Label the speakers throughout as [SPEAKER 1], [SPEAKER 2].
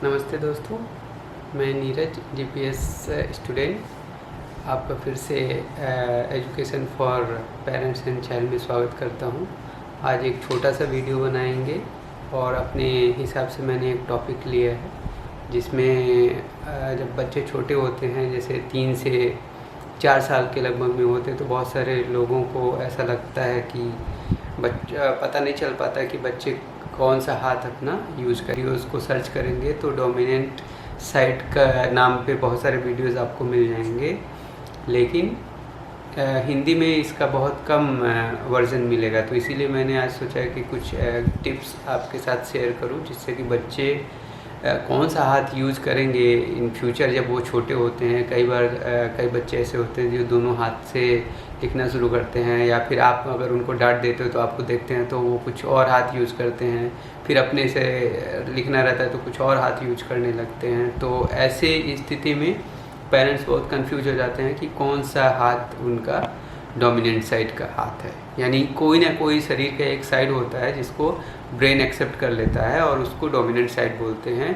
[SPEAKER 1] नमस्ते दोस्तों, मैं नीरज जीपीएस स्टूडेंट आपका फिर से education for parents and child में स्वागत करता हूं। आज एक छोटा सा वीडियो बनाएंगे और अपने हिसाब से मैंने एक टॉपिक लिया है जिसमें जब बच्चे छोटे होते हैं, जैसे 3 से 4 साल के लगभग में होते हैं, तो बहुत सारे लोगों को ऐसा लगता है कि पता नहीं चल पाता कि बच्चे कौन सा हाथ अपना यूज़ करें। उसको सर्च करेंगे तो डोमिनेंट साइड का नाम पे बहुत सारे वीडियोस आपको मिल जाएंगे, लेकिन हिंदी में इसका बहुत कम वर्जन मिलेगा। तो इसीलिए मैंने आज सोचा है कि कुछ टिप्स आपके साथ शेयर करूं, जिससे कि बच्चे कौन सा हाथ यूज़ करेंगे इन फ्यूचर जब वो छोटे होते हैं। कई बार कई बच्चे ऐसे होते हैं जो दोनों हाथ से लिखना शुरू करते हैं, या फिर आप अगर उनको डांट देते हो तो आपको देखते हैं तो वो कुछ और हाथ यूज़ करते हैं, फिर अपने से लिखना रहता है तो कुछ और हाथ यूज करने लगते हैं। तो ऐसे स्थिति में पेरेंट्स बहुत कंफ्यूज हो जाते हैं कि कौन सा हाथ उनका डोमिनेंट साइड का हाथ है। यानी कोई ना कोई शरीर का एक साइड होता है जिसको ब्रेन एक्सेप्ट कर लेता है और उसको डोमिनेंट साइड बोलते हैं।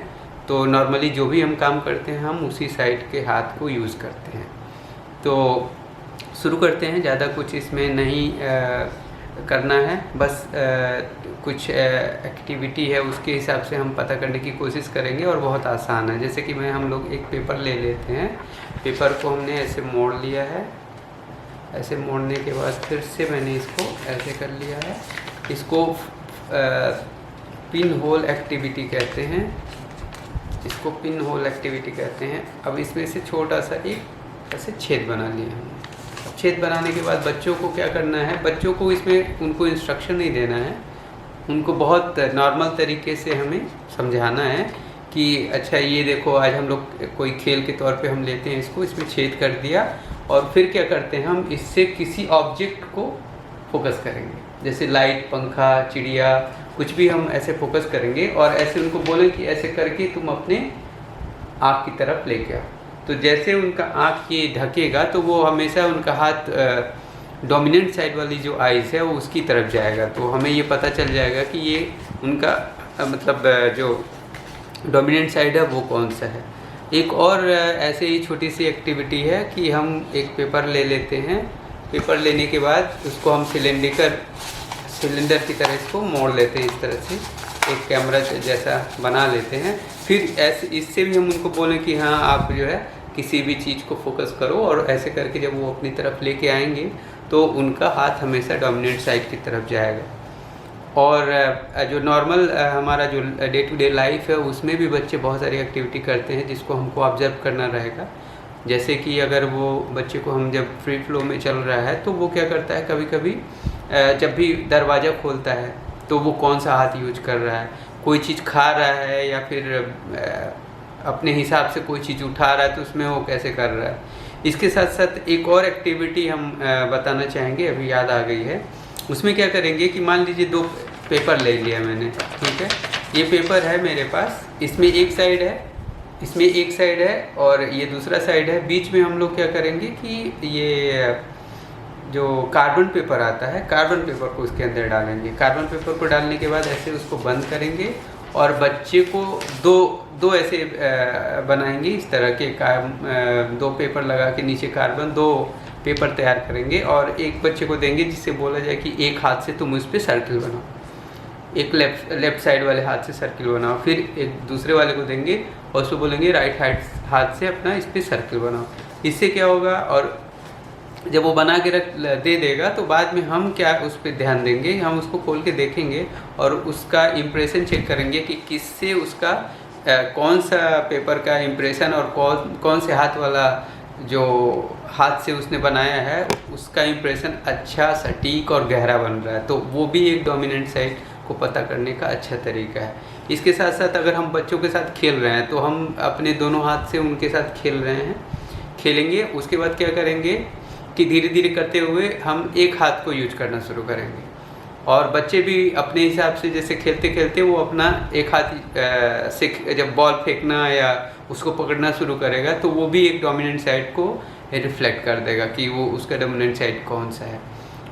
[SPEAKER 1] तो नॉर्मली जो भी हम काम करते हैं हम उसी साइड के हाथ को यूज़ करते हैं। तो शुरू करते हैं। ज़्यादा कुछ इसमें नहीं करना है, बस कुछ एक्टिविटी है उसके हिसाब से हम पता करने की कोशिश करेंगे और बहुत आसान है। जैसे कि हम लोग एक पेपर ले लेते हैं। पेपर को हमने ऐसे मोड़ लिया है। ऐसे मोड़ने के बाद फिर से मैंने इसको ऐसे कर लिया है। इसको पिन होल एक्टिविटी कहते हैं। इसको पिन होल एक्टिविटी कहते हैं। अब इसमें से छोटा सा एक ऐसे छेद बना लिया हमने। अब छेद बनाने के बाद बच्चों को क्या करना है, बच्चों को इसमें उनको इंस्ट्रक्शन नहीं देना है, उनको बहुत नॉर्मल तरीके से हमें समझाना है कि अच्छा ये देखो, आज हम लोग कोई खेल के तौर पे हम लेते हैं इसको, इसमें छेद कर दिया और फिर क्या करते हैं हम इससे किसी ऑब्जेक्ट को फोकस करेंगे, जैसे लाइट, पंखा, चिड़िया, कुछ भी हम ऐसे फोकस करेंगे और ऐसे उनको बोलें कि ऐसे करके तुम अपने आँख की तरफ लेके आओ। तो जैसे उनका आँख ये ढकेगा तो वो हमेशा उनका हाथ डोमिनेंट साइड वाली जो आइज़ है वो उसकी तरफ जाएगा। तो हमें ये पता चल जाएगा कि ये उनका मतलब जो डोमिनेंट साइड है वो कौन सा है। एक और ऐसे ही छोटी सी एक्टिविटी है कि हम एक पेपर ले लेते हैं। पेपर लेने के बाद उसको हम सिलेंडर की तरह इसको मोड़ लेते हैं, इस तरह से एक कैमरा जैसा बना लेते हैं। फिर ऐसे इससे भी हम उनको बोलें कि हाँ आप जो है किसी भी चीज़ को फोकस करो, और ऐसे करके जब वो अपनी तरफ लेके आएंगे तो उनका हाथ हमेशा डोमिनेंट साइड की तरफ जाएगा। और जो नॉर्मल हमारा जो डे टू डे लाइफ है उसमें भी बच्चे बहुत सारी एक्टिविटी करते हैं जिसको हमको ऑब्जर्व करना रहेगा। जैसे कि अगर वो बच्चे को हम जब फ्री फ्लो में चल रहा है तो वो क्या करता है, कभी कभी जब भी दरवाज़ा खोलता है तो वो कौन सा हाथ यूज कर रहा है, कोई चीज़ खा रहा है या फिर अपने हिसाब से कोई चीज़ उठा रहा है तो उसमें वो कैसे कर रहा है। इसके साथ साथ एक और एक्टिविटी हम बताना चाहेंगे, अभी याद आ गई है। उसमें क्या करेंगे कि मान लीजिए 2 पेपर ले लिया मैंने, ठीक है। ये पेपर है मेरे पास, इसमें एक साइड है, इसमें एक साइड है और ये दूसरा साइड है। बीच में हम लोग क्या करेंगे कि ये जो कार्बन पेपर आता है, कार्बन पेपर को उसके अंदर डालेंगे। कार्बन पेपर को डालने के बाद ऐसे उसको बंद करेंगे और बच्चे को दो ऐसे बनाएंगे इस तरह के 2 पेपर लगा के नीचे कार्बन 2 पेपर तैयार करेंगे और एक बच्चे को देंगे जिससे बोला जाए कि एक हाथ से तुम उस पर सर्किल बनाओ, एक लेफ्ट साइड वाले हाथ से सर्किल बनाओ। फिर एक दूसरे वाले को देंगे और उसको बोलेंगे राइट हाथ से अपना इस पर सर्किल बनाओ। इससे क्या होगा, और जब वो बना के दे देगा तो बाद में हम क्या उस पर ध्यान देंगे, हम उसको खोल के देखेंगे और उसका इम्प्रेशन चेक करेंगे कि किससे उसका कौन सा पेपर का इम्प्रेशन और कौन से हाथ वाला जो हाथ से उसने बनाया है उसका इम्प्रेशन अच्छा, सटीक और गहरा बन रहा है। तो वो भी एक डोमिनेंट साइड को पता करने का अच्छा तरीका है। इसके साथ साथ अगर हम बच्चों के साथ खेल रहे हैं तो हम अपने दोनों हाथ से उनके साथ खेलेंगे। उसके बाद क्या करेंगे कि धीरे धीरे करते हुए हम एक हाथ को यूज करना शुरू करेंगे और बच्चे भी अपने हिसाब से जैसे खेलते खेलते वो अपना एक हाथ से जब बॉल फेंकना या उसको पकड़ना शुरू करेगा तो वो भी एक डोमिनेंट साइड को रिफ्लेक्ट कर देगा कि वो उसका डोमिनेंट साइड कौन सा है।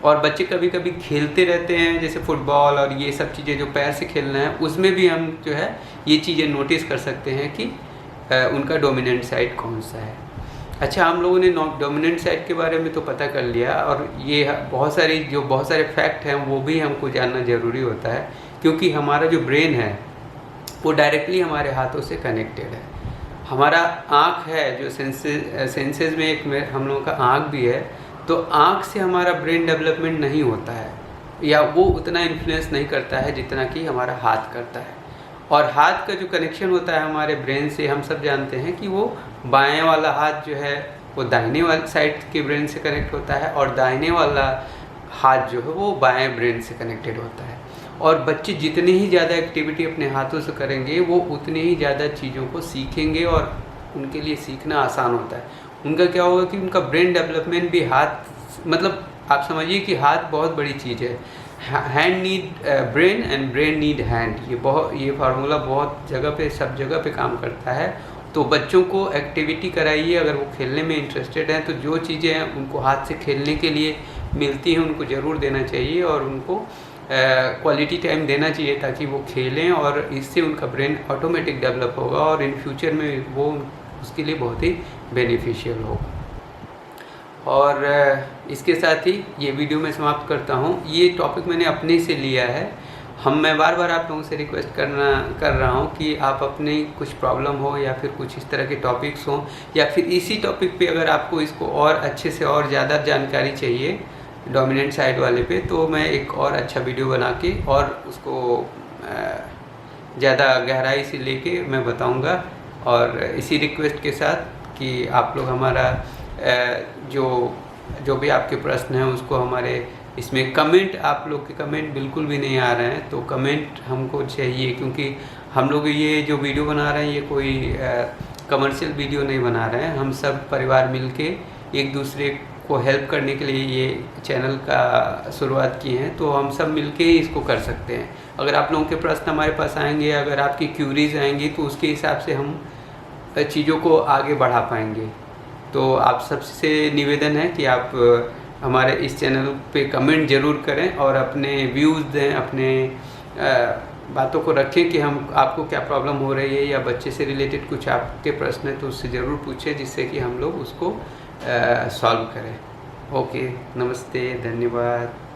[SPEAKER 1] और बच्चे कभी कभी खेलते रहते हैं, जैसे फुटबॉल और ये सब चीज़ें जो पैर से खेलना है, उसमें भी हम जो है ये चीज़ें नोटिस कर सकते हैं कि उनका डोमिनेंट साइड कौन सा है। अच्छा, हम लोगों ने डोमिनेंट साइड के बारे में तो पता कर लिया, और ये बहुत सारे फैक्ट हैं वो भी हमको जानना ज़रूरी होता है, क्योंकि हमारा जो ब्रेन है वो डायरेक्टली हमारे हाथों से कनेक्टेड है। हमारा आँख है जो सेंसेस में एक हम लोगों का आँख भी है, तो आँख से हमारा ब्रेन डेवलपमेंट नहीं होता है, या वो उतना इन्फ्लुएंस नहीं करता है जितना कि हमारा हाथ करता है। और हाथ का जो कनेक्शन होता है हमारे ब्रेन से, हम सब जानते हैं कि वो बाएं वाला हाथ जो है वो दाहिने वाली साइड के ब्रेन से कनेक्ट होता है, और दाहिने वाला हाथ जो है वो बाएं ब्रेन से कनेक्टेड होता है। और बच्चे जितनी ही ज़्यादा एक्टिविटी अपने हाथों से करेंगे वो उतनी ही ज़्यादा चीज़ों को सीखेंगे, और उनके लिए सीखना आसान होता है। उनका क्या होगा कि उनका ब्रेन डेवलपमेंट भी मतलब आप समझिए कि हाथ बहुत बड़ी चीज़ है। Hand need brain and brain need hand, ये फार्मूला बहुत सब जगह पे काम करता है। तो बच्चों को एक्टिविटी कराइए, अगर वो खेलने में इंटरेस्टेड हैं तो जो चीज़ें हैं उनको हाथ से खेलने के लिए मिलती हैं उनको ज़रूर देना चाहिए, और उनको क्वालिटी टाइम देना चाहिए ताकि वो खेलें, और इससे उनका ब्रेन ऑटोमेटिक डेवलप होगा, और इन फ्यूचर में वो उसके लिए बहुत ही बेनिफिशियल होगा। और इसके साथ ही ये वीडियो मैं समाप्त करता हूँ। ये टॉपिक मैंने अपने से लिया है। मैं बार बार आप लोगों से रिक्वेस्ट कर रहा हूँ कि आप अपने कुछ प्रॉब्लम हो या फिर कुछ इस तरह के टॉपिक्स हों, या फिर इसी टॉपिक पे अगर आपको इसको और अच्छे से और ज़्यादा जानकारी चाहिए डोमिनेंट साइड वाले पे, तो मैं एक और अच्छा वीडियो बना के और उसको ज़्यादा गहराई से लेके मैं बताऊँगा। और इसी रिक्वेस्ट के साथ कि आप लोग हमारा जो भी आपके प्रश्न हैं उसको हमारे इसमें कमेंट, आप लोग के कमेंट बिल्कुल भी नहीं आ रहे हैं तो कमेंट हमको चाहिए, क्योंकि हम लोग ये जो वीडियो बना रहे हैं ये कोई कमर्शियल वीडियो नहीं बना रहे हैं। हम सब परिवार मिलके एक दूसरे को हेल्प करने के लिए ये चैनल का शुरुआत किए हैं, तो हम सब मिलके ही इसको कर सकते हैं। अगर आप लोगों के प्रश्न हमारे पास आएंगे, अगर आपकी क्यूरीज आएंगी, तो उसके हिसाब से हम चीज़ों को आगे बढ़ा पाएंगे। तो आप सबसे निवेदन है कि आप हमारे इस चैनल पे कमेंट ज़रूर करें और अपने व्यूज़ दें, अपने बातों को रखें कि आपको क्या प्रॉब्लम हो रही है, या बच्चे से रिलेटेड कुछ आपके प्रश्न है तो उससे ज़रूर पूछें, जिससे कि हम लोग उसको सॉल्व करें। ओके, नमस्ते, धन्यवाद।